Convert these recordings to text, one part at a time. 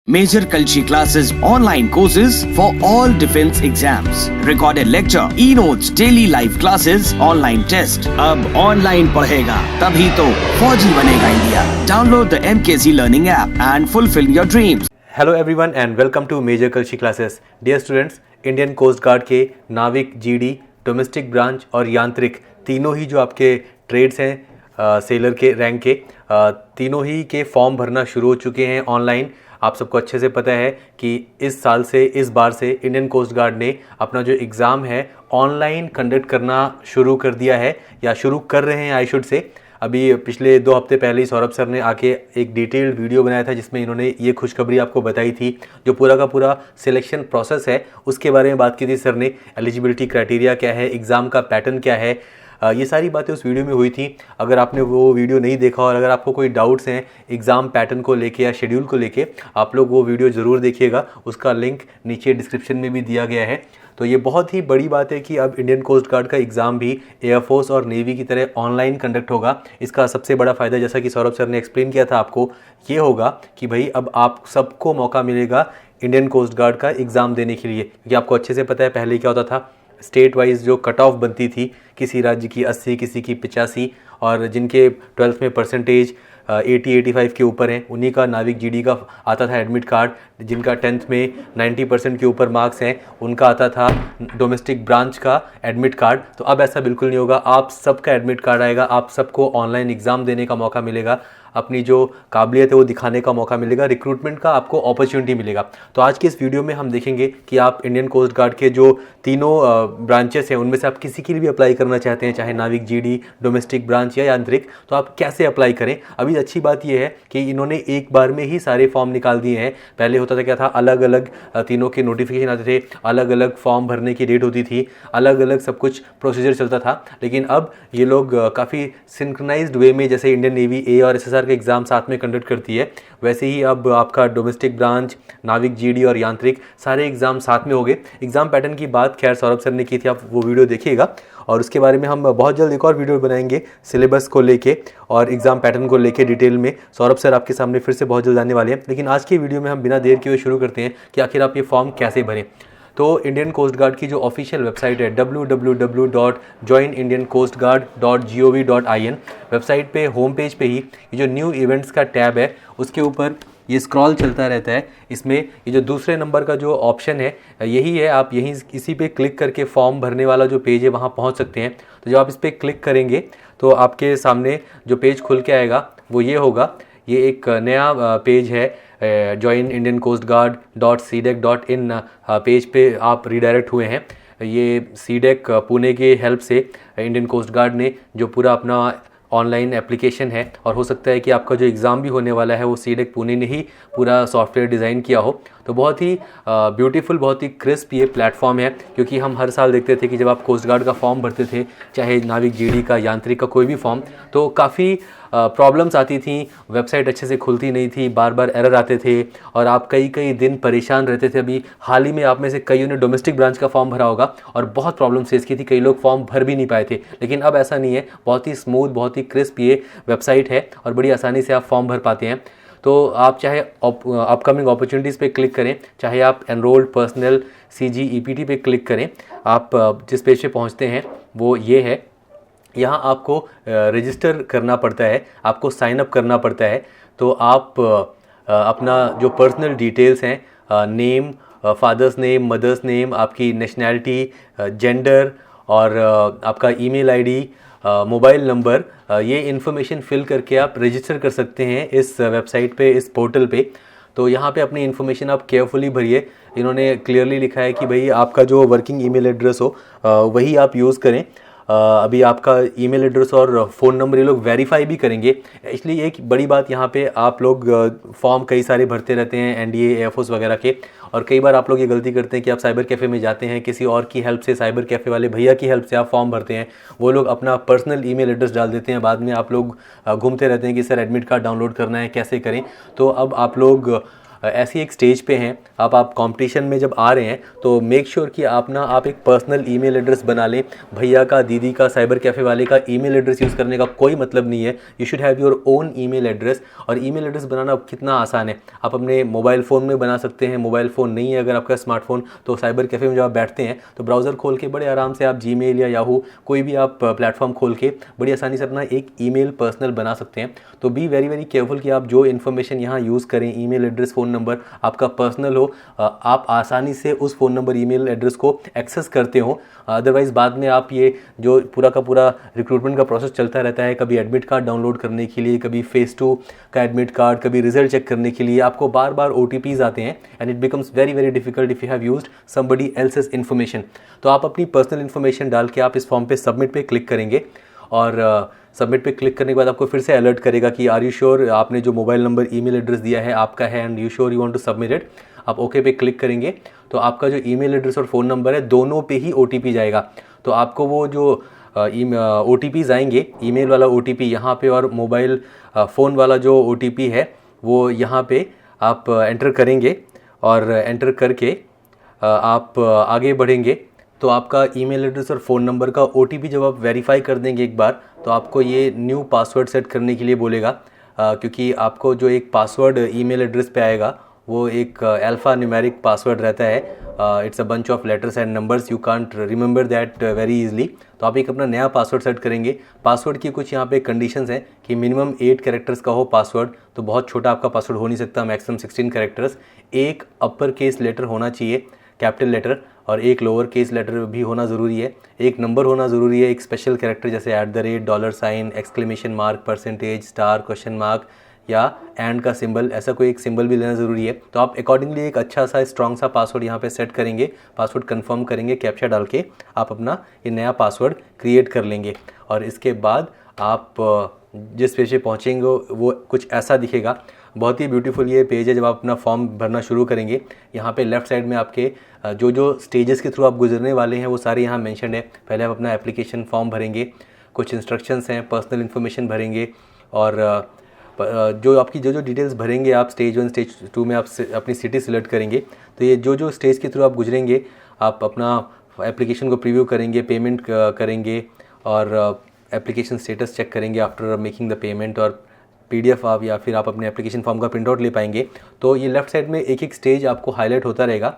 Major Kalshi classes, online courses for all defense exams, recorded lecture, e-notes, daily live classes, online test. अब online पढ़ेगा तभी तो फौजी बनेगा India. Download the MKC Learning app and fulfill your dreams. Hello everyone and welcome to Major Kalshi classes. Dear students, Indian Coast Guard के नाविक, GD, domestic branch और यांत्रिक तीनों ही जो आपके ट्रेड्स हैं सेलर के रैंक के तीनों ही के फॉर्म भरना शुरू हो चुके हैं ऑनलाइन. आप सबको अच्छे से पता है कि इस बार से इंडियन कोस्ट गार्ड ने अपना जो एग्ज़ाम है ऑनलाइन कंडक्ट करना शुरू कर दिया है या शुरू कर रहे हैं आई शुड से. अभी पिछले 2 हफ्ते पहले ही सौरभ सर ने आके एक डिटेल्ड वीडियो बनाया था जिसमें इन्होंने ये खुशखबरी आपको बताई थी. जो पूरा का पूरा सिलेक्शन प्रोसेस है उसके बारे में बात की थी सर ने. एलिजिबिलिटी क्राइटेरिया क्या है, एग्ज़ाम का पैटर्न क्या है, ये सारी बातें उस वीडियो में हुई थी. अगर आपने वो वीडियो नहीं देखा और अगर आपको कोई डाउट्स हैं एग्ज़ाम पैटर्न को लेके या शेड्यूल को लेके, आप लोग वो वीडियो ज़रूर देखिएगा. उसका लिंक नीचे डिस्क्रिप्शन में भी दिया गया है. तो ये बहुत ही बड़ी बात है कि अब इंडियन कोस्ट गार्ड का एग्ज़ाम भी एयरफोर्स और नेवी की तरह ऑनलाइन कंडक्ट होगा. इसका सबसे बड़ा फ़ायदा, जैसा कि सौरभ सर ने एक्सप्लेन किया था आपको, ये होगा कि भाई अब आप सबको मौका मिलेगा इंडियन कोस्ट गार्ड का एग्ज़ाम देने के लिए. क्योंकि आपको अच्छे से पता है पहले क्या होता था, स्टेट वाइज जो कट ऑफ बनती थी, किसी राज्य की 80, किसी की 85, और जिनके 12th में परसेंटेज 80-85 के ऊपर हैं उन्हीं का नाविक जीडी का आता था एडमिट कार्ड. जिनका 10th में 90% के ऊपर मार्क्स हैं उनका आता था डोमेस्टिक ब्रांच का एडमिट कार्ड. तो अब ऐसा बिल्कुल नहीं होगा. आप सबका एडमिट कार्ड आएगा, आप सबको ऑनलाइन एग्ज़ाम देने का मौका मिलेगा, अपनी जो काबिलियत है वो दिखाने का मौका मिलेगा, रिक्रूटमेंट का आपको अपॉर्चुनिटी मिलेगा. तो आज के इस वीडियो में हम देखेंगे कि आप इंडियन कोस्ट गार्ड के जो तीनों ब्रांचेस हैं उनमें से आप किसी के लिए भी अप्लाई करना चाहते हैं, चाहे नाविक, जीडी, डोमेस्टिक ब्रांच या यांत्रिक, तो आप कैसे अप्लाई करें. अभी अच्छी बात यह है कि इन्होंने एक बार में ही सारे फॉर्म निकाल दिए हैं. पहले होता था क्या था, अलग अलग तीनों के नोटिफिकेशन आते थे, अलग अलग फॉर्म भरने की डेट होती थी, अलग अलग सब कुछ प्रोसीजर चलता था. लेकिन अब ये लोग काफ़ी सिंक्रोनाइज्ड वे में, जैसे इंडियन नेवी ए और एसएसआर का एग्ज़ाम साथ में कंडक्ट करती है, वैसे ही अब आपका डोमेस्टिक ब्रांच, नाविक, जीडी और यांत्रिक सारे एग्ज़ाम साथ में हो गए. एग्ज़ाम पैटर्न की बात खैर सौरभ सर ने की थी, आप वो वीडियो देखिएगा. और उसके बारे में हम बहुत जल्द एक और वीडियो बनाएंगे सिलेबस को लेके और एग्ज़ाम पैटर्न को लेके डिटेल में. सौरभ सर आपके सामने फिर से बहुत जल्द आने वाले हैं. लेकिन आज की वीडियो में हम बिना देर किए शुरू करते हैं कि आखिर आप ये फॉर्म कैसे भरें. तो इंडियन कोस्ट गार्ड की जो ऑफिशियल वेबसाइट है www.joinindiancoastguard.gov.in, वेबसाइट पे होम पेज पे ही ये जो न्यू इवेंट्स का टैब है उसके ऊपर ये स्क्रॉल चलता रहता है. इसमें ये जो दूसरे नंबर का जो ऑप्शन है यही है, आप यहीं इसी पे क्लिक करके फॉर्म भरने वाला जो पेज है वहाँ पहुँच सकते हैं. तो जब आप इस पर क्लिक करेंगे तो आपके सामने जो पेज खुल के आएगा वो ये होगा. ये एक नया पेज है, joinindiancoastguard.cdec.in पेज पे आप रीडायरेक्ट हुए हैं. ये सीडेक पुणे के हेल्प से इंडियन कोस्ट गार्ड ने जो पूरा अपना ऑनलाइन एप्लीकेशन है, और हो सकता है कि आपका जो एग्ज़ाम भी होने वाला है वो सीडेक पुणे ने ही पूरा सॉफ्टवेयर डिज़ाइन किया हो. तो बहुत ही ब्यूटीफुल, बहुत ही क्रिस्प ये प्लेटफॉर्म है. क्योंकि हम हर साल देखते थे कि जब आप कोस्ट गार्ड का फॉर्म भरते थे, चाहे नाविक, जीडी का, यांत्रिक का कोई भी फॉर्म, तो काफ़ी प्रॉब्लम्स आती थी, वेबसाइट अच्छे से खुलती नहीं थी, बार बार एरर आते थे और आप कई दिन परेशान रहते थे. अभी हाल ही में आप में से कईयों ने डोमेस्टिक ब्रांच का फॉर्म भरा होगा और बहुत प्रॉब्लम फेस की थी, कई लोग फॉर्म भर भी नहीं पाए थे. लेकिन अब ऐसा नहीं है, बहुत ही स्मूथ, बहुत ही क्रिस्प ये वेबसाइट है और बड़ी आसानी से आप फॉर्म भर पाते हैं. तो आप चाहे अपकमिंग अपॉर्चुनिटीज़ पे क्लिक करें, चाहे आप एनरोल्ड पर्सनल सीजी ईपीटी पे क्लिक करें, आप जिस पेज पे पहुंचते हैं वो ये है. यहाँ आपको रजिस्टर करना पड़ता है, आपको साइन अप करना पड़ता है. तो आप अपना जो पर्सनल डिटेल्स हैं, name, father's name, mother's name, आपकी नेशनैलिटी, जेंडर और आपका ईमेल आईडी, मोबाइल नंबर, ये इन्फॉर्मेशन फिल करके आप रजिस्टर कर सकते हैं इस वेबसाइट पे, इस पोर्टल पे. तो यहाँ पे अपनी इन्फॉर्मेशन आप केयरफुली भरिए. इन्होंने क्लियरली लिखा है कि भाई आपका जो वर्किंग ईमेल एड्रेस हो वही आप यूज़ करें. अभी आपका ईमेल एड्रेस और फ़ोन नंबर ये लोग वेरीफाई भी करेंगे. इसलिए एक बड़ी बात यहाँ पे, आप लोग फॉर्म कई सारे भरते रहते हैं एनडीए, एयरफोर्स वगैरह के, और कई बार आप लोग ये गलती करते हैं कि आप साइबर कैफ़े में जाते हैं, किसी और की हेल्प से, साइबर कैफ़े वाले भैया की हेल्प से आप फॉर्म भरते हैं. वो लोग अपना पर्सनल ईमेल एड्रेस डाल देते हैं, बाद में आप लोग घूमते रहते हैं कि सर एडमिट कार्ड डाउनलोड करना है, कैसे करें. तो अब आप लोग ऐसी एक स्टेज पे हैं, आप कंपटीशन में जब आ रहे हैं तो मेक श्योर कि आप एक पर्सनल ईमेल एड्रेस बना लें। भैया का, दीदी का, साइबर कैफ़े वाले का ईमेल एड्रेस यूज़ करने का कोई मतलब नहीं है। You should have your own email address. और ईमेल एड्रेस बनाना कितना आसान है, आप अपने मोबाइल फ़ोन में बना सकते हैं। मोबाइल फ़ोन नहीं है अगर आपका स्मार्टफोन, तो साइबर कैफ़े में जब आप बैठते हैं तो ब्राउज़र खोल के बड़े आराम से आप जीमेल या याहू कोई भी आप प्लेटफॉर्म खोल के बड़ी आसानी से अपना एक ईमेल पर्सनल बना सकते हैं। तो बी वेरी वेरी केयरफुल कि आप जो इन्फॉर्मेशन यहाँ यूज़ करें, ईमेल एड्रेस, फ़ोन नंबर आपका पर्सनल हो, आप आसानी से उस फ़ोन नंबर, ईमेल एड्रेस को एक्सेस करते हो। अदरवाइज़ बाद में आप ये जो पूरा का पूरा रिक्रूटमेंट का प्रोसेस चलता रहता है, कभी एडमिट कार्ड डाउनलोड करने के लिए, कभी फेज़ 2 का एडमिट कार्ड, कभी रिजल्ट चेक करने के लिए आपको बार बार OTPs आते हैं and it becomes very very difficult if you have used somebody else's information. तो आप अपनी पर्सनल इन्फॉर्मेशन डाल के आप इस फॉर्म पे सबमिट पे क्लिक करेंगे और सबमिट पे क्लिक करने के बाद आपको फिर से अलर्ट करेगा कि आर यू श्योर, आपने जो मोबाइल नंबर, ईमेल एड्रेस दिया है आपका है and you sure you want to submit it. आप ओके पे क्लिक करेंगे तो आपका जो ईमेल एड्रेस और फ़ोन नंबर है दोनों पे ही OTP जाएगा। तो आपको वो जो OTPs आएंगे, ईमेल वाला OTP यहाँ पे और मोबाइल फ़ोन वाला जो OTP है वो यहाँ पे आप एंटर करेंगे और एंटर करके आप आगे बढ़ेंगे। तो आपका ईमेल एड्रेस और फ़ोन नंबर का OTP जब आप वेरीफाई कर देंगे एक बार, तो आपको ये न्यू पासवर्ड सेट करने के लिए बोलेगा, क्योंकि आपको जो एक पासवर्ड ईमेल एड्रेस पे आएगा वो एक अल्फ़ा न्यूमेरिक पासवर्ड रहता है। It's a bunch of letters and numbers, you can't remember that very easily. तो आप एक अपना नया पासवर्ड सेट करेंगे। पासवर्ड की कुछ यहाँ पे कंडीशंस हैं कि मिनिमम 8 कैरेक्टर्स का हो पासवर्ड, तो बहुत छोटा आपका पासवर्ड हो नहीं सकता, मैक्सिमम 16 कैरेक्टर्स। एक अपर केस लेटर होना चाहिए, कैपिटल लेटर, और एक लोअर केस लेटर भी होना ज़रूरी है। एक नंबर होना ज़रूरी है, एक स्पेशल कैरेक्टर जैसे $, exclamation mark, percentage, star, question mark या एंड का सिंबल, ऐसा कोई एक सिंबल भी लेना ज़रूरी है। तो आप अकॉर्डिंगली एक अच्छा सा स्ट्रॉन्ग सा पासवर्ड यहाँ पे सेट करेंगे, पासवर्ड कंफर्म करेंगे, कैप्चा डाल के आप अपना ये नया पासवर्ड क्रिएट कर लेंगे। और इसके बाद आप जिस पेज पे पहुँचेंगे वो कुछ ऐसा दिखेगा। बहुत ही ब्यूटीफुल ये पेज है। जब आप अपना फॉर्म भरना शुरू करेंगे, यहाँ पे लेफ़्ट साइड में आपके जो जो स्टेजेस के थ्रू आप गुजरने वाले हैं वो सारे यहाँ मेंशन है। पहले आप अपना एप्लीकेशन फॉर्म भरेंगे, कुछ इंस्ट्रक्शंस हैं, पर्सनल इन्फॉर्मेशन भरेंगे और जो आपकी जो डिटेल्स भरेंगे आप स्टेज 1, स्टेज 2 में आप अपनी सिटी सिलेक्ट करेंगे। तो ये जो स्टेज के थ्रू आप गुजरेंगे, आप अपना एप्लीकेशन को प्रीव्यू करेंगे, पेमेंट करेंगे और एप्लीकेशन स्टेटस चेक करेंगे आफ्टर मेकिंग द पेमेंट, और PDF आप या फिर आप अपने एप्लीकेशन फॉर्म का प्रिंट आउट ले पाएंगे। तो ये लेफ़्ट साइड में एक एक स्टेज आपको हाईलाइट होता रहेगा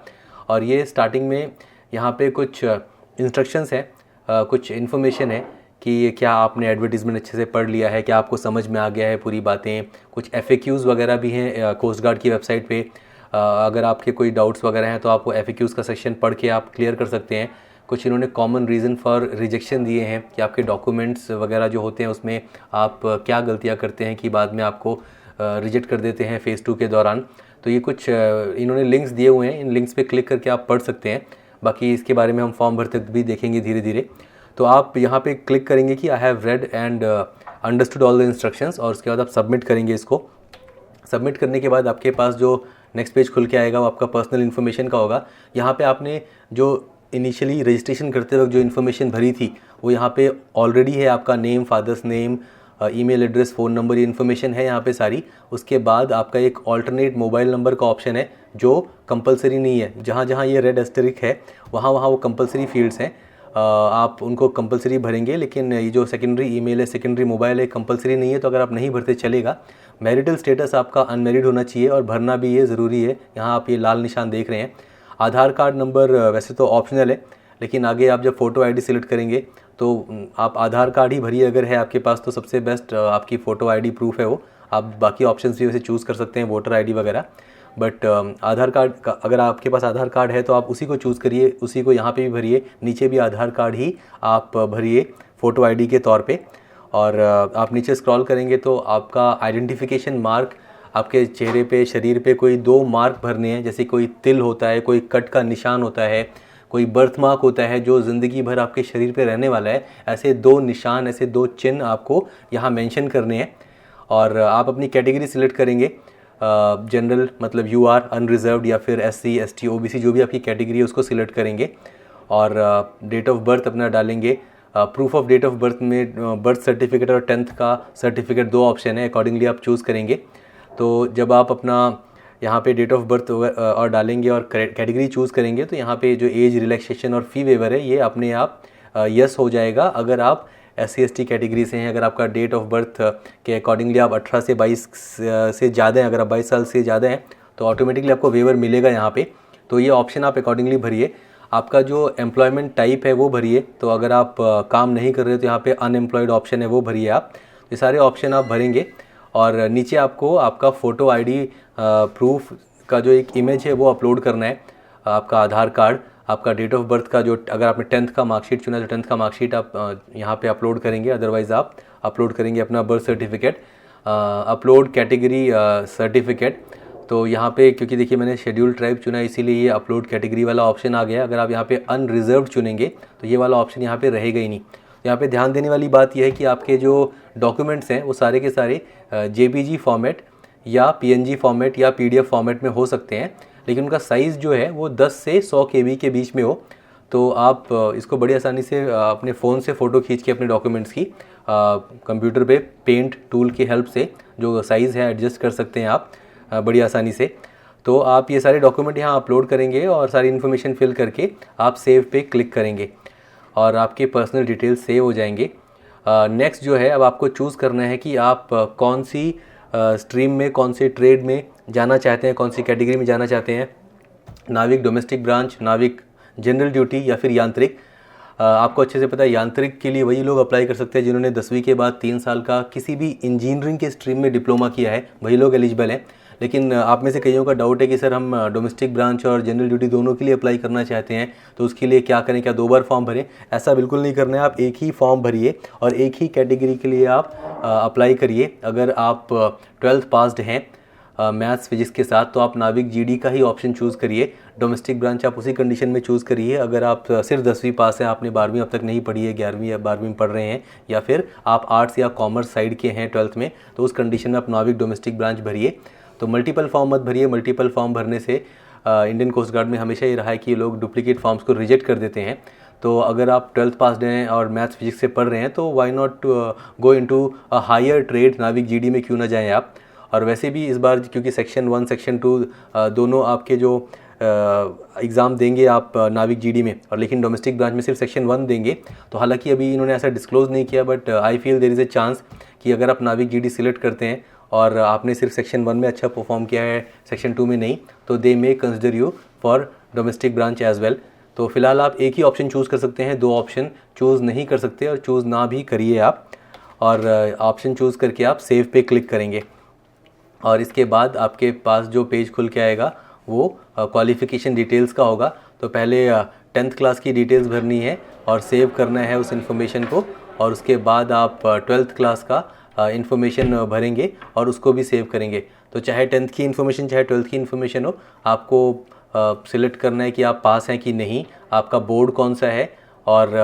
और ये स्टार्टिंग में यहाँ पे कुछ इंस्ट्रक्शंस हैं, कुछ इन्फॉर्मेशन है कि क्या आपने एडवर्टीज़मेंट अच्छे से पढ़ लिया है, क्या आपको समझ में आ गया है पूरी बातें। कुछ FAQs वगैरह भी हैं कोस्ट गार्ड की वेबसाइट पे। अगर आपके कोई डाउट्स वगैरह हैं तो आप वो FAQs का सेक्शन पढ़ के आप क्लियर कर सकते हैं। कुछ इन्होंने कॉमन रीज़न फॉर रिजेक्शन दिए हैं कि आपके डॉक्यूमेंट्स वगैरह जो होते हैं उसमें आप क्या गलतियां करते हैं कि बाद में आपको रिजेक्ट कर देते हैं फ़ेज़ 2 के दौरान। तो ये कुछ इन्होंने लिंक्स दिए हुए हैं, इन लिंक्स पे क्लिक करके आप पढ़ सकते हैं। बाकी इसके बारे में हम फॉर्म भरते भी देखेंगे धीरे धीरे। तो आप यहाँ पे क्लिक करेंगे कि I have read and understood all the instructions, और उसके बाद आप सबमिट करेंगे। इसको सबमिट करने के बाद आपके पास जो नेक्स्ट पेज खुल के आएगा वो आपका पर्सनल इन्फॉर्मेशन का होगा। यहाँ पे आपने जो इनिशियली रजिस्ट्रेशन करते वक्त जो इन्फॉर्मेशन भरी थी वो यहाँ पे ऑलरेडी है। आपका name, father's name, email address, phone number, ये इन्फॉर्मेशन है यहाँ पे सारी। उसके बाद आपका एक ऑल्टरनेट मोबाइल नंबर का ऑप्शन है जो कंपलसरी नहीं है। जहाँ जहाँ ये रेड एस्टेरिक है वहाँ वहाँ वो कंपलसरी फील्ड्स हैं, आप उनको कंपलसरी भरेंगे। लेकिन ये जो सेकेंडरी ईमेल है, सेकेंडरी मोबाइल है, कंपलसरी नहीं है, तो अगर आप नहीं भरते चलेगा। मैरिटल स्टेटस आपका अनमैरिड होना चाहिए और भरना भी ये ज़रूरी है। यहाँ आप ये लाल निशान देख रहे हैं। आधार कार्ड नंबर वैसे तो ऑप्शनल है, लेकिन आगे आप जब फ़ोटो ID सिलेक्ट करेंगे तो आप आधार कार्ड ही भरिए अगर है आपके पास, तो सबसे बेस्ट आपकी फ़ोटो ID प्रूफ है वो। आप बाकी ऑप्शंस भी वैसे चूज़ कर सकते हैं, वोटर ID वगैरह, बट आधार कार्ड का अगर आपके पास आधार कार्ड है तो आप उसी को चूज़ करिए, उसी को यहाँ पे भी भरिए, नीचे भी आधार कार्ड ही आप भरिए फ़ोटो ID के तौर पे। और आप नीचे स्क्रॉल करेंगे तो आपका आइडेंटिफिकेशन मार्क, आपके चेहरे पे, शरीर पे कोई 2 मार्क भरने हैं। जैसे कोई तिल होता है, कोई कट का निशान होता है, कोई बर्थ मार्क होता है जो ज़िंदगी भर आपके शरीर पे रहने वाला है। ऐसे 2 निशान, ऐसे 2 चिन्ह आपको यहाँ मेंशन करने हैं। और आप अपनी कैटेगरी सिलेक्ट करेंगे, जनरल मतलब UR, अनरिजर्व्ड, या फिर SC ST OBC जो भी आपकी कैटेगरी है उसको सिलेक्ट करेंगे। और डेट ऑफ बर्थ अपना डालेंगे। Proof of date of birth में बर्थ सर्टिफिकेट और 10th का सर्टिफिकेट 2 ऑप्शन है, अकॉर्डिंगली आप चूज़ करेंगे। तो जब आप अपना यहाँ पे डेट ऑफ बर्थ और डालेंगे और कैटेगरी चूज़ करेंगे तो यहाँ पे जो एज रिलैक्सेशन और फ़ी वेवर है ये अपने आप यस हो जाएगा अगर आप SC/ST कैटेगरी से हैं। अगर आपका डेट ऑफ बर्थ के अकॉर्डिंगली आप 18 से 22 से ज़्यादा हैं, अगर आप 22 साल से ज़्यादा हैं तो ऑटोमेटिकली आपको वेवर मिलेगा यहाँ पे। तो ये ऑप्शन आप अकॉर्डिंगली भरिए। आपका जो एम्प्लॉयमेंट टाइप है वो भरिए, तो अगर आप काम नहीं कर रहे तो यहाँ पे अनएम्प्लॉयड ऑप्शन है वो भरिए आप। ये सारे ऑप्शन आप भरेंगे और नीचे आपको आपका फ़ोटो ID प्रूफ का जो एक इमेज है वो अपलोड करना है। आपका आधार कार्ड, आपका डेट ऑफ बर्थ का जो, अगर आपने 10th का मार्कशीट चुना है तो 10th का मार्कशीट आप यहाँ पे अपलोड करेंगे, अदरवाइज़ आप अपलोड करेंगे अपना birth certificate. Upload category certificate, तो यहाँ पे क्योंकि देखिए मैंने शेड्यूल ट्राइब चुना है इसीलिए ये अपलोड कैटेगरी वाला ऑप्शन आ गया। अगर आप यहाँ पे अनरिजर्व्ड चुनेंगे तो ये वाला ऑप्शन यहाँ पे रहेगा ही नहीं। यहाँ पे ध्यान देने वाली बात यह है कि आपके जो डॉक्यूमेंट्स हैं वो सारे के सारे JPG फॉर्मेट या PNG फॉर्मेट या PDF फॉर्मेट में हो सकते हैं, लेकिन उनका साइज़ जो है वो 10 से 100 KB के बीच में हो। तो आप इसको बड़ी आसानी से अपने फ़ोन से फ़ोटो खींच के अपने डॉक्यूमेंट्स की कंप्यूटर पे पेंट टूल की हेल्प से जो साइज़ है एडजस्ट कर सकते हैं आप बड़ी आसानी से। तो आप ये सारे डॉक्यूमेंट यहाँ अपलोड करेंगे और सारी इन्फॉर्मेशन फिल करके आप सेव पे क्लिक करेंगे और आपके पर्सनल डिटेल्स सेव हो जाएंगे। नेक्स्ट जो है, अब आपको चूज़ करना है कि आप कौन सी स्ट्रीम में, कौन से ट्रेड में जाना चाहते हैं, कौन सी कैटेगरी में जाना चाहते हैं। नाविक डोमेस्टिक ब्रांच, नाविक जनरल ड्यूटी या फिर यांत्रिक। आपको अच्छे से पता है यांत्रिक के लिए वही लोग अप्लाई कर सकते हैं जिन्होंने 10वीं के बाद 3 साल का किसी भी इंजीनियरिंग के स्ट्रीम में डिप्लोमा किया है, वही लोग एलिजिबल हैं। लेकिन आप में से कईयों का डाउट है कि सर हम डोमेस्टिक ब्रांच और जनरल ड्यूटी दोनों के लिए अप्लाई करना चाहते हैं तो उसके लिए क्या करें, क्या 2 बार फॉर्म भरें? ऐसा बिल्कुल नहीं करना है। आप एक ही फॉर्म भरिए और एक ही कैटेगरी के लिए आप अप्लाई करिए। अगर आप 12th पास्ड हैं मैथ्स फिजिक्स के साथ तो आप नाविक GD का ही ऑप्शन चूज़ करिए। डोमेस्टिक ब्रांच आप उसी कंडीशन में चूज़ करिए अगर आप सिर्फ 10वीं पास हैं, आपने 12वीं अब तक नहीं पढ़ी है, 11वीं या 12वीं में पढ़ रहे हैं, या फिर आप आर्ट्स या कॉमर्स साइड के हैं 12th में, तो उस कंडीशन में आप नाविक डोमेस्टिक ब्रांच भरिए। तो मल्टीपल फॉर्म मत भरिए। मल्टीपल फॉर्म भरने से इंडियन कोस्ट गार्ड में हमेशा ये रहा है कि ये लोग डुप्लीकेट फॉर्म्स को रिजेक्ट कर देते हैं। तो अगर आप 12th पास्ड हैं और मैथ्स फिजिक्स से पढ़ रहे हैं तो why not go into a higher trade, Navik GD में क्यों ना जाएं आप। और वैसे भी इस बार क्योंकि सेक्शन 1 सेक्शन 2 दोनों आपके जो एग्ज़ाम देंगे आप नाविक GD में, और लेकिन डोमेस्टिक ब्रांच में सिर्फ सेक्शन 1 देंगे। तो हालांकि अभी इन्होंने ऐसा डिस्क्लोज़ नहीं किया, but I feel there is a chance कि अगर आप नाविक GD सिलेक्ट करते हैं और आपने सिर्फ सेक्शन 1 में अच्छा परफॉर्म किया है, सेक्शन 2 में नहीं, तो they may consider you for domestic branch as well. तो फिलहाल आप एक ही ऑप्शन चूज़ कर सकते हैं, 2 ऑप्शन चूज़ नहीं कर सकते, और चूज़ ना भी करिए आप। और ऑप्शन चूज़ करके आप सेव पे क्लिक करेंगे और इसके बाद आपके पास जो पेज खुल के आएगा वो क्वालिफ़िकेशन डिटेल्स का होगा। तो पहले 10th क्लास की डिटेल्स भरनी है और सेव करना है उस इन्फॉर्मेशन को, और उसके बाद आप 12th क्लास का इन्फॉर्मेशन भरेंगे और उसको भी सेव करेंगे। तो चाहे 10th की इन्फॉर्मेशन चाहे 12th की इन्फॉर्मेशन हो, आपको सिलेक्ट करना है कि आप पास हैं कि नहीं, आपका बोर्ड कौन सा है, और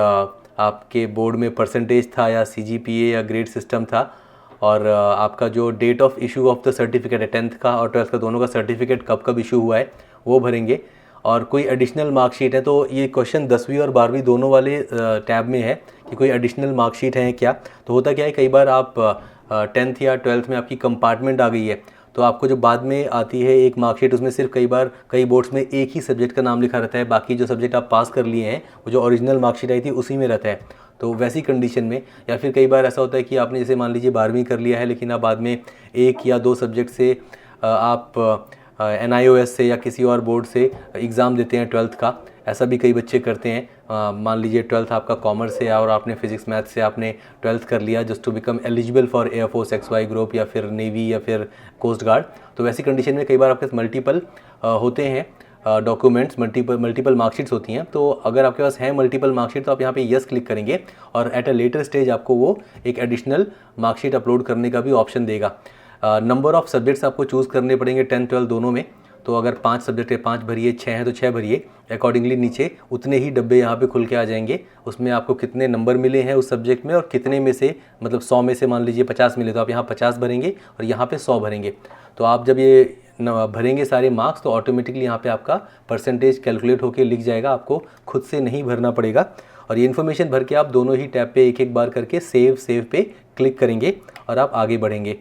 आपके बोर्ड में परसेंटेज था या CGPA या ग्रेड सिस्टम था, और आपका जो date of issue of the certificate है 10th का और 12th का दोनों का सर्टिफिकेट कब कब इशू हुआ है वो भरेंगे। और कोई एडिशनल मार्कशीट है, तो ये क्वेश्चन 10वीं और 12वीं दोनों वाले टैब में है कि कोई एडिशनल मार्कशीट है क्या। तो होता क्या है, कई बार आप 10th या 12th में आपकी कंपार्टमेंट आ गई है, तो आपको जो बाद में आती है एक मार्कशीट, उसमें सिर्फ कई बार कई बोर्ड्स में एक ही सब्जेक्ट का नाम लिखा रहता है, बाकी जो सब्जेक्ट आप पास कर लिए हैं वो जो ओरिजिनल मार्कशीट आई थी उसी में रहता है। तो वैसी कंडीशन में, या फिर कई बार ऐसा होता है कि आपने जैसे मान लीजिए 12वीं कर लिया है, लेकिन आप बाद में 1 या 2 सब्जेक्ट से आप NIOS से या किसी और बोर्ड से एग्ज़ाम देते हैं 12th का। ऐसा भी कई बच्चे करते हैं। मान लीजिए 12th आपका कॉमर्स से और आपने फिजिक्स मैथ से आपने 12th कर लिया just to become eligible for air force XY group या फिर नेवी या फिर कोस्ट गार्ड। तो वैसी कंडीशन में कई बार आपके पास मल्टीपल होते हैं डॉक्यूमेंट्स, मल्टीपल मार्कशीट्स होती हैं। तो अगर आपके पास है मल्टीपल मार्कशीट तो आप यहाँ पे यस क्लिक करेंगे और एट अ लेटर स्टेज आपको वो एक एडिशनल मार्कशीट अपलोड करने का भी ऑप्शन देगा। नंबर ऑफ़ सब्जेक्ट्स आपको चूज़ करने पड़ेंगे 10th 12th दोनों में। तो अगर 5 सब्जेक्ट है 5 भरिए, 6 हैं तो 6 भरिए। अकॉर्डिंगली नीचे उतने ही डब्बे यहाँ पे खुल के आ जाएंगे, उसमें आपको कितने नंबर मिले हैं उस सब्जेक्ट में और कितने में से, मतलब 100 में से मान लीजिए 50 मिले तो आप यहाँ 50 भरेंगे और यहाँ पे 100 भरेंगे। तो आप जब ये भरेंगे सारे मार्क्स तो ऑटोमेटिकली यहाँ पे आपका परसेंटेज कैलकुलेट होकर लिख जाएगा, आपको खुद से नहीं भरना पड़ेगा। और ये इन्फॉर्मेशन भर के आप दोनों ही टैब पे एक एक बार करके सेव पे क्लिक करेंगे और आप आगे बढ़ेंगे।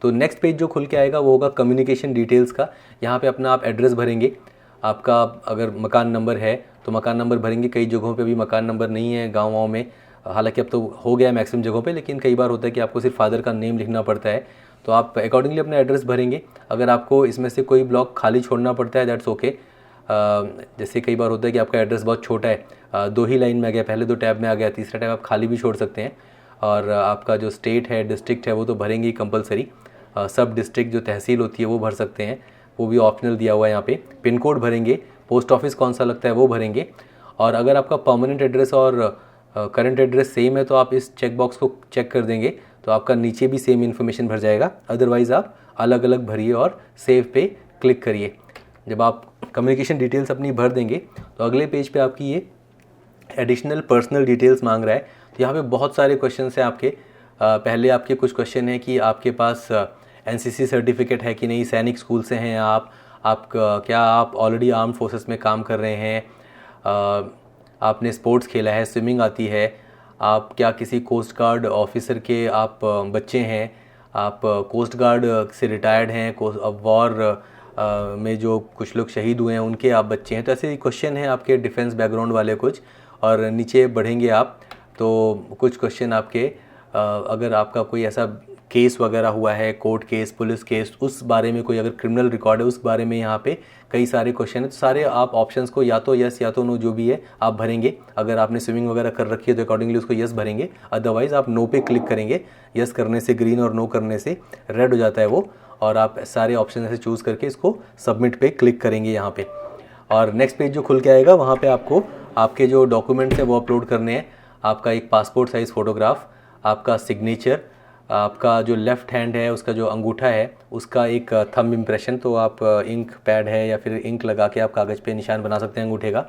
तो नेक्स्ट पेज जो खुल के आएगा वो होगा कम्युनिकेशन डिटेल्स का। यहाँ पे अपना आप एड्रेस भरेंगे, आपका अगर मकान नंबर है तो मकान नंबर भरेंगे। कई जगहों पे भी मकान नंबर नहीं है गाँव में, हालांकि अब तो हो गया है मैक्सिमम जगहों पे, लेकिन कई बार होता है कि आपको सिर्फ फादर का नेम लिखना पड़ता है, तो आप अकॉर्डिंगली अपना एड्रेस भरेंगे। अगर आपको इसमें से कोई ब्लॉक खाली छोड़ना पड़ता है दैट्स ओके। जैसे कई बार होता है कि आपका एड्रेस बहुत छोटा है, 2 ही लाइन में आ गया, पहले 2 टैब में आ गया, तीसरा टैब आप खाली भी छोड़ सकते हैं। और आपका जो स्टेट है, डिस्ट्रिक्ट है, वो तो भरेंगे ही कंपलसरी। सब डिस्ट्रिक्ट जो तहसील होती है वो भर सकते हैं, वो भी ऑप्शनल दिया हुआ है यहाँ पे। पिन कोड भरेंगे, पोस्ट ऑफिस कौन सा लगता है वो भरेंगे। और अगर आपका परमानेंट एड्रेस और करंट एड्रेस सेम है तो आप इस चेक बॉक्स को चेक कर देंगे तो आपका नीचे भी सेम इन्फॉर्मेशन भर जाएगा। अदरवाइज़ आप अलग अलग भरिए और सेव पे क्लिक करिए। जब आप कम्युनिकेशन डिटेल्स अपनी भर देंगे तो अगले पेज पे आपकी ये एडिशनल पर्सनल डिटेल्स मांग रहा है। तो यहाँ पे बहुत सारे क्वेश्चन हैं आपके। पहले आपके कुछ क्वेश्चन है कि आपके पास एनसीसी सर्टिफिकेट है कि नहीं, सैनिक स्कूल से हैं आप क्या आप ऑलरेडी आर्म्ड फोर्सेस में काम कर रहे हैं, आपने स्पोर्ट्स खेला है, स्विमिंग आती है, आप क्या किसी कोस्ट गार्ड ऑफिसर के आप बच्चे हैं, आप कोस्ट गार्ड से रिटायर्ड हैं, वॉर में जो कुछ लोग शहीद हुए हैं उनके आप बच्चे हैं। तो ऐसे क्वेश्चन हैं आपके डिफेंस बैकग्राउंड वाले कुछ। और नीचे बढ़ेंगे आप तो कुछ क्वेश्चन आपके अगर आपका कोई ऐसा केस वगैरह हुआ है, कोर्ट केस, पुलिस केस, उस बारे में कोई अगर क्रिमिनल रिकॉर्ड है उस बारे में यहाँ पे कई सारे क्वेश्चन हैं। तो सारे आप ऑप्शंस को या तो यस या तो नो जो भी है आप भरेंगे। अगर आपने स्विमिंग वगैरह कर रखी है तो अकॉर्डिंगली उसको यस भरेंगे, अदरवाइज़ आप नो पे क्लिक करेंगे। यस करने से ग्रीन और नो करने से रेड हो जाता है वो, और आप सारे ऑप्शन ऐसे चूज़ करके इसको सबमिट पे क्लिक करेंगे यहाँ पे। और नेक्स्ट पेज जो खुल के आएगा वहाँ पे आपको आपके जो डॉक्यूमेंट्स हैं वो अपलोड करने हैं। आपका एक पासपोर्ट साइज़ फ़ोटोग्राफ, आपका सिग्नेचर, आपका जो लेफ़्ट हैंड है उसका जो अंगूठा है उसका एक थंब इम्प्रेशन, तो आप इंक पैड है या फिर इंक लगा के आप कागज़ पे निशान बना सकते हैं अंगूठे का।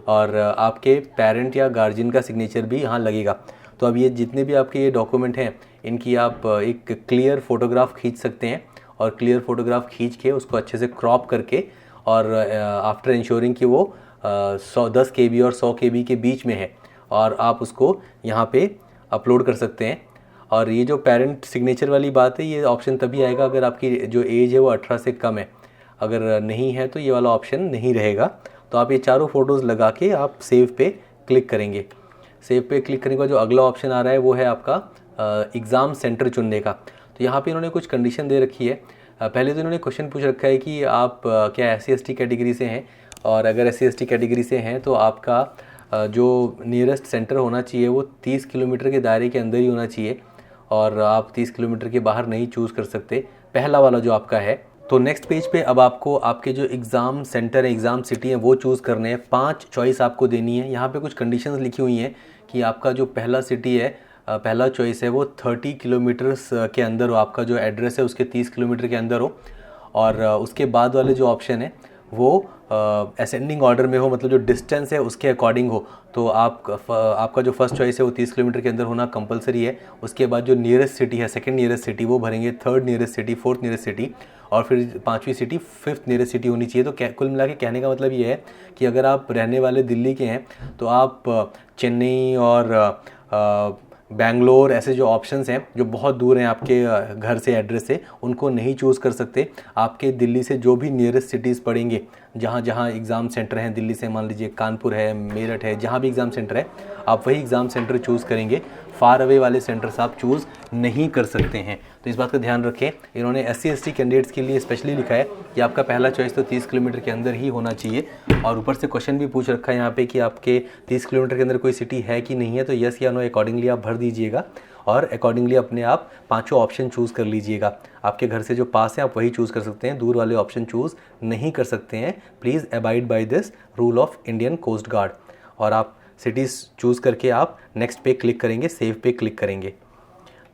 और आपके पेरेंट या गार्जियन का सिग्नेचर भी यहाँ लगेगा। तो अब ये जितने भी आपके ये डॉक्यूमेंट हैं इनकी आप एक क्लियर फ़ोटोग्राफ खींच सकते हैं, और क्लियर फ़ोटोग्राफ खींच के उसको अच्छे से क्रॉप करके और आफ्टर इंश्योरिंग कि वो 10 KB और 100 KB के बीच में है, और आप उसको यहाँ पे अपलोड कर सकते हैं। और ये जो पेरेंट सिग्नेचर वाली बात है ये ऑप्शन तभी आएगा अगर आपकी जो एज है वो 18 से कम है, अगर नहीं है तो ये वाला ऑप्शन नहीं रहेगा। तो आप ये चारों फ़ोटोज़ लगा के आप सेव पे क्लिक करेंगे। सेव पे क्लिक करने के बाद जो अगला ऑप्शन आ रहा है वो है आपका एग्ज़ाम सेंटर चुनने का। तो यहाँ पे इन्होंने कुछ कंडीशन दे रखी है। पहले तो इन्होंने क्वेश्चन पूछ रखा है कि आप क्या SC/ST कैटेगरी से हैं, और अगर SC/ST कैटेगरी से हैं तो आपका जो नियरेस्ट सेंटर होना चाहिए वो 30 किलोमीटर के दायरे के अंदर ही होना चाहिए, और आप 30 किलोमीटर के बाहर नहीं चूज़ कर सकते, पहला वाला जो आपका है। तो नेक्स्ट पेज पे अब आपको आपके जो एग्ज़ाम सेंटर है, एग्ज़ाम सिटी है वो चूज़ करने हैं। 5 चॉइस आपको देनी है। यहाँ पे कुछ कंडीशंस लिखी हुई हैं कि आपका जो पहला सिटी है, पहला चॉइस है वो 30 किलोमीटर्स के अंदर हो, आपका जो एड्रेस है उसके 30 किलोमीटर के अंदर हो। और उसके बाद वाले जो ऑप्शन है वो असेंडिंग ऑर्डर में हो, मतलब जो डिस्टेंस है उसके अकॉर्डिंग हो। तो आपका जो फर्स्ट चॉइस है वो 30 किलोमीटर के अंदर होना कंपलसरी है। उसके बाद जो नियरेस्ट सिटी है, सेकंड नियरेस्ट सिटी वो भरेंगे, third nearest city, fourth nearest city, और फिर 5वीं सिटी, फिफ्थ नियरेस्ट सिटी होनी चाहिए। तो कुल मिला के कहने का मतलब ये है कि अगर आप रहने वाले दिल्ली के हैं तो आप चेन्नई और बेंगलोर ऐसे जो ऑप्शंस हैं जो बहुत दूर हैं आपके घर से, एड्रेस से, उनको नहीं चूज़ कर सकते। आपके दिल्ली से जो भी नियरेस्ट सिटीज़ पड़ेंगे, जहाँ जहाँ एग्ज़ाम सेंटर हैं दिल्ली से, मान लीजिए कानपुर है, मेरठ है, जहाँ भी एग्ज़ाम सेंटर है आप वही एग्ज़ाम सेंटर चूज़ करेंगे। फार अवे वाले सेंटर्स आप चूज़ नहीं कर सकते हैं। तो इस बात का ध्यान रखें। इन्होंने SC/ST कैंडिडेट्स के लिए स्पेशली लिखा है कि आपका पहला चॉइस तो 30 किलोमीटर के अंदर ही होना चाहिए, और ऊपर से क्वेश्चन भी पूछ रखा है यहाँ पे कि आपके 30 किलोमीटर के अंदर कोई सिटी है कि नहीं है। तो यस या नो अकॉर्डिंगली आप भर दीजिएगा, और अकॉर्डिंगली अपने आप 5 ऑप्शन चूज़ कर लीजिएगा। आपके घर से जो पास है आप वही चूज़ कर सकते हैं, दूर वाले ऑप्शन चूज़ नहीं कर सकते हैं। Please abide by this rule of Indian coast guard. और आप सिटीज़ चूज़ करके आप नेक्स्ट पे क्लिक करेंगे, सेव पे क्लिक करेंगे।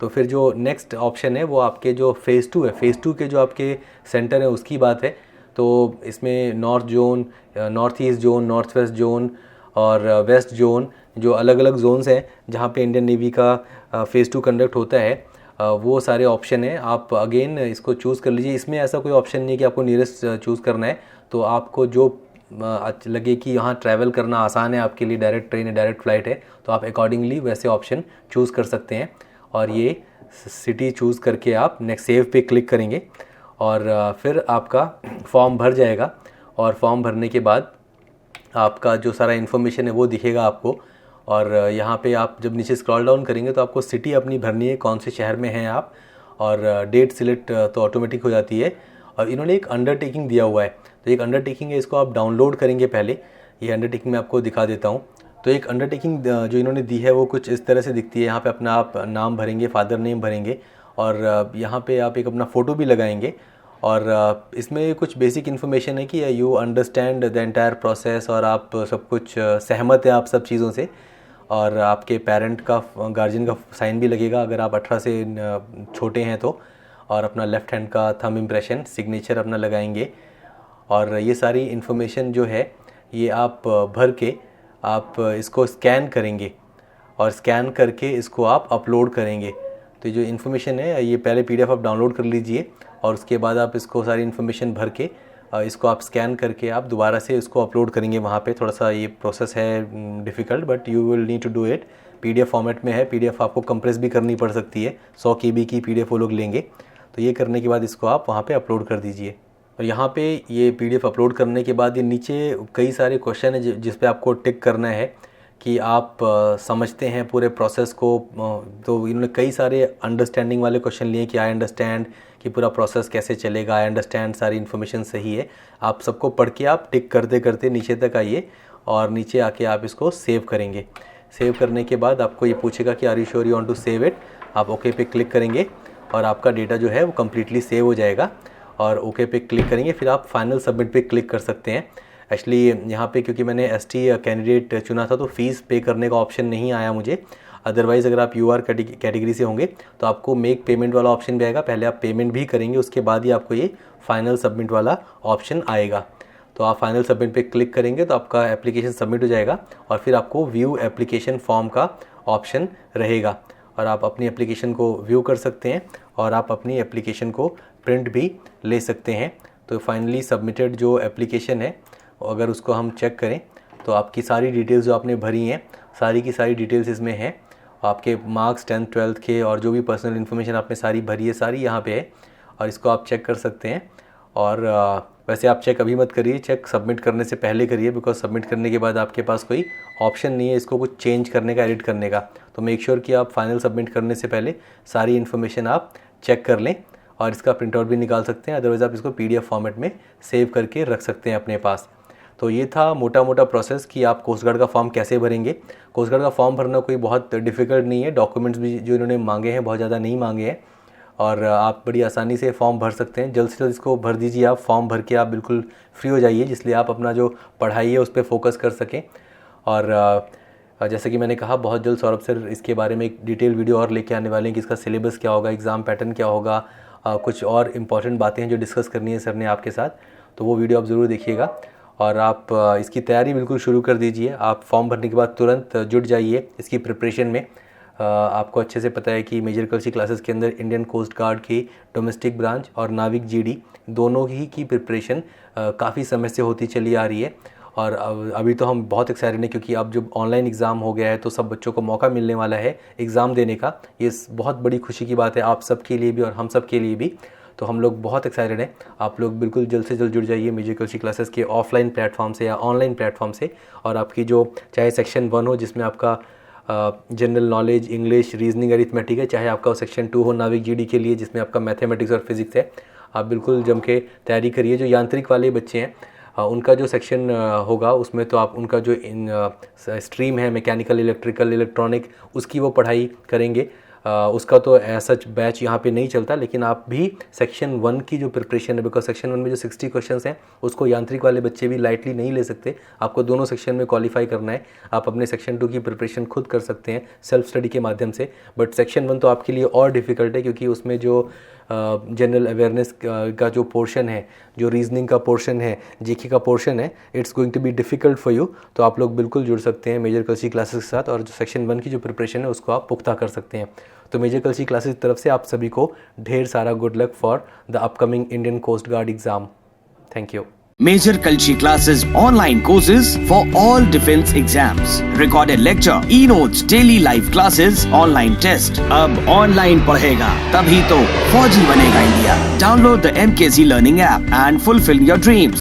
तो फिर जो नेक्स्ट ऑप्शन है वो आपके जो फ़ेज़ 2 है, फ़ेज़ 2 के जो आपके सेंटर है उसकी बात है। तो इसमें north zone, north east zone, north west zone और वेस्ट जोन, जो अलग अलग जोन्स हैं जहाँ पे इंडियन नेवी का फ़ेज़ 2 कंडक्ट होता है, वो सारे ऑप्शन हैं। आप अगेन इसको चूज़ कर लीजिए। इसमें ऐसा कोई ऑप्शन नहीं है कि आपको नियरेस्ट चूज़ करना है। तो आपको जो लगे कि यहाँ ट्रैवल करना आसान है आपके लिए, डायरेक्ट ट्रेन है, डायरेक्ट फ़्लाइट है, तो आप अकॉर्डिंगली वैसे ऑप्शन चूज़ कर सकते हैं। और ये सिटी चूज़ करके आप नेक्स्ट सेव पे क्लिक करेंगे और फिर आपका फॉर्म भर जाएगा। और फॉर्म भरने के बाद आपका जो सारा इन्फॉर्मेशन है वो दिखेगा आपको। और यहाँ पे आप जब नीचे स्क्रॉल डाउन करेंगे तो आपको सिटी अपनी भरनी है, कौन से शहर में हैं आप, और डेट सिलेक्ट तो ऑटोमेटिक हो जाती है। और इन्होंने एक अंडरटेकिंग दिया हुआ है, तो एक अंडरटेकिंग है, इसको आप डाउनलोड करेंगे पहले। ये अंडरटेकिंग मैं आपको दिखा देता हूँ। तो एक अंडरटेकिंग जो इन्होंने दी है वो कुछ इस तरह से दिखती है। यहाँ पे अपना आप नाम भरेंगे, फादर नेम भरेंगे, और यहाँ पे आप एक अपना फ़ोटो भी लगाएंगे। और इसमें कुछ बेसिक इन्फॉर्मेशन है कि you understand the entire process, और आप सब कुछ सहमत है आप सब चीज़ों से। और आपके पेरेंट का, गार्जियन का साइन भी लगेगा अगर आप 18 से छोटे हैं तो। और अपना लेफ़्ट हैंड का थंब इम्प्रेशन, सिग्नेचर अपना लगाएंगे। और ये सारी इन्फॉर्मेशन जो है ये आप भर के आप इसको स्कैन करेंगे, और स्कैन करके इसको आप अपलोड करेंगे। तो जो इन्फॉर्मेशन है ये पहले PDF आप डाउनलोड कर लीजिए, और उसके बाद आप इसको सारी इन्फॉर्मेशन भर के इसको आप स्कैन करके आप दोबारा से इसको अपलोड करेंगे वहाँ पे। थोड़ा सा ये प्रोसेस है difficult, but you will need to do it. PDF format में है, PDF आपको कंप्रेस भी करनी पड़ सकती है, 100 KB की PDF वो लोग लेंगे। तो ये करने के बाद इसको आप वहाँ पे अपलोड कर दीजिए। और यहाँ पे ये PDF अपलोड करने के बाद ये नीचे कई सारे क्वेश्चन है जिस पे आपको टिक करना है कि आप समझते हैं पूरे प्रोसेस को। तो इन्होंने कई सारे अंडरस्टैंडिंग वाले क्वेश्चन लिए कि आई अंडरस्टैंड कि पूरा प्रोसेस कैसे चलेगा, आई अंडरस्टैंड सारी इन्फॉर्मेशन सही है। आप सबको पढ़ के आप टिक करते करते नीचे तक आइए, और नीचे आके आप इसको सेव करेंगे। सेव करने के बाद आपको ये पूछेगा कि are you sure you want to save it. आप ओके पे क्लिक करेंगे और आपका डेटा जो है वो कम्प्लीटली सेव हो जाएगा। और ओके पे क्लिक करेंगे, फिर आप फाइनल सबमिट पे क्लिक कर सकते हैं। एक्चुअली यहाँ पे क्योंकि मैंने ST कैंडिडेट चुना था तो फ़ीस पे करने का ऑप्शन नहीं आया मुझे। अदरवाइज़ अगर आप UR कैटेगरी से होंगे तो आपको मेक पेमेंट वाला ऑप्शन भी आएगा। पहले आप पेमेंट भी करेंगे, उसके बाद ही आपको ये फाइनल सबमिट वाला ऑप्शन आएगा। तो आप फाइनल सबमिट पे क्लिक करेंगे तो आपका एप्लीकेशन सबमिट हो जाएगा, और फिर आपको व्यू एप्लीकेशन फॉर्म का ऑप्शन रहेगा, और आप अपनी एप्लीकेशन को व्यू कर सकते हैं, और आप अपनी एप्लीकेशन को प्रिंट भी ले सकते हैं। तो फाइनली सबमिटेड जो एप्लीकेशन है, अगर उसको हम चेक करें तो आपकी सारी डिटेल्स जो आपने भरी हैं सारी की सारी डिटेल्स इसमें हैं। आपके मार्क्स 10th 12th के और जो भी पर्सनल इन्फॉर्मेशन आपने सारी भरी है सारी यहाँ पे है, और इसको आप चेक कर सकते हैं। और वैसे आप चेक अभी मत करिए, चेक सबमिट करने से पहले करिए, बिकॉज सबमिट करने के बाद आपके पास कोई ऑप्शन नहीं है इसको कुछ चेंज करने का, एडिट करने का। तो मेक श्योर कि आप फाइनल सबमिट करने से पहले सारी इन्फॉर्मेशन आप चेक कर लें, और इसका प्रिंट आउट भी निकाल सकते हैं। अदरवाइज़ आप इसको PDF फॉर्मेट में सेव करके रख सकते हैं अपने पास। तो ये था मोटा मोटा प्रोसेस कि आप कोस्ट गार्ड का फॉर्म कैसे भरेंगे। कोस्ट गार्ड का फॉर्म भरना कोई बहुत डिफ़िकल्ट नहीं है, डॉक्यूमेंट्स भी जो इन्होंने मांगे हैं बहुत ज़्यादा नहीं मांगे हैं, और आप बड़ी आसानी से फॉर्म भर सकते हैं। जल्द से जल्द इसको भर दीजिए आप, फॉर्म भर के आप बिल्कुल फ्री हो जाइए, जिसलिए आप अपना जो पढ़ाई है उस पर फोकस कर सकें। और जैसे कि मैंने कहा बहुत जल्द सौरभ सर इसके बारे में एक डिटेल वीडियो और लेके आने वाले हैं कि इसका सिलेबस क्या होगा, एग्ज़ाम पैटर्न क्या होगा, कुछ और इम्पॉर्टेंट बातें हैं जो डिस्कस करनी है सर ने आपके साथ। तो वो वीडियो आप ज़रूर देखिएगा, और आप इसकी तैयारी बिल्कुल शुरू कर दीजिए। आप फॉर्म भरने के बाद तुरंत जुट जाइए इसकी प्रिपरेशन में। आपको अच्छे से पता है कि मेजर कल्सी क्लासेस के अंदर इंडियन कोस्ट गार्ड की डोमेस्टिक ब्रांच और नाविक GD दोनों ही की प्रिपरेशन काफ़ी समय से होती चली आ रही है। और अभी तो हम बहुत एक्साइटेड हैं क्योंकि अब जब ऑनलाइन एग्ज़ाम हो गया है तो सब बच्चों को मौका मिलने वाला है एग्ज़ाम देने का। ये बहुत बड़ी खुशी की बात है आप सब के लिए भी और हम सब के लिए भी। तो हम लोग बहुत एक्साइटेड हैं। आप लोग बिल्कुल जल्द से जल्द जुड़ जाइए मेजर कल्सी क्लासेस के ऑफलाइन प्लेटफॉर्म से या ऑनलाइन प्लेटफॉर्म से। और आपकी जो चाहे सेक्शन 1 हो जिसमें आपका general knowledge, English, reasoning, arithmetic है, चाहे आपका सेक्शन 2 हो नाविक GD के लिए जिसमें आपका मैथमेटिक्स और फिजिक्स है, आप बिल्कुल जम के तैयारी करिए। जो यांत्रिक वाले बच्चे हैं उनका जो सेक्शन होगा उसमें तो आप उनका जो स्ट्रीम है मैकेनिकल, इलेक्ट्रिकल, इलेक्ट्रॉनिक, उसकी वो पढ़ाई करेंगे। उसका तो ऐसा बैच यहाँ पे नहीं चलता, लेकिन आप भी सेक्शन 1 की जो प्रिपरेशन है, बिकॉज सेक्शन 1 में जो 60 क्वेश्चंस हैं उसको यांत्रिक वाले बच्चे भी लाइटली नहीं ले सकते। आपको दोनों सेक्शन में क्वालिफाई करना है। आप अपने सेक्शन 2 की प्रिपरेशन खुद कर सकते हैं सेल्फ स्टडी के माध्यम से, बट सेक्शन 1 तो आपके लिए और डिफ़िकल्ट है क्योंकि उसमें जो जनरल अवेयरनेस का जो पोर्शन है, जो रीजनिंग का पोर्शन है, जीके का पोर्शन है, it's going to be difficult for you. तो आप लोग बिल्कुल जुड़ सकते हैं मेजर कल्सी क्लासेस के साथ, और जो सेक्शन 1 की जो प्रिपरेशन है उसको आप पुख्ता कर सकते हैं। तो मेजर कल्सी क्लासेस की तरफ से आप सभी को ढेर सारा good luck for the upcoming Indian coast guard exam. Thank you. Major Kalshi classes online courses for all defense exams. Recorded lecture, e-notes, daily live classes, online test. अब online पढ़ेगा तभी तो फौजी बनेगा India. Download the MKC Learning app and fulfill your dreams.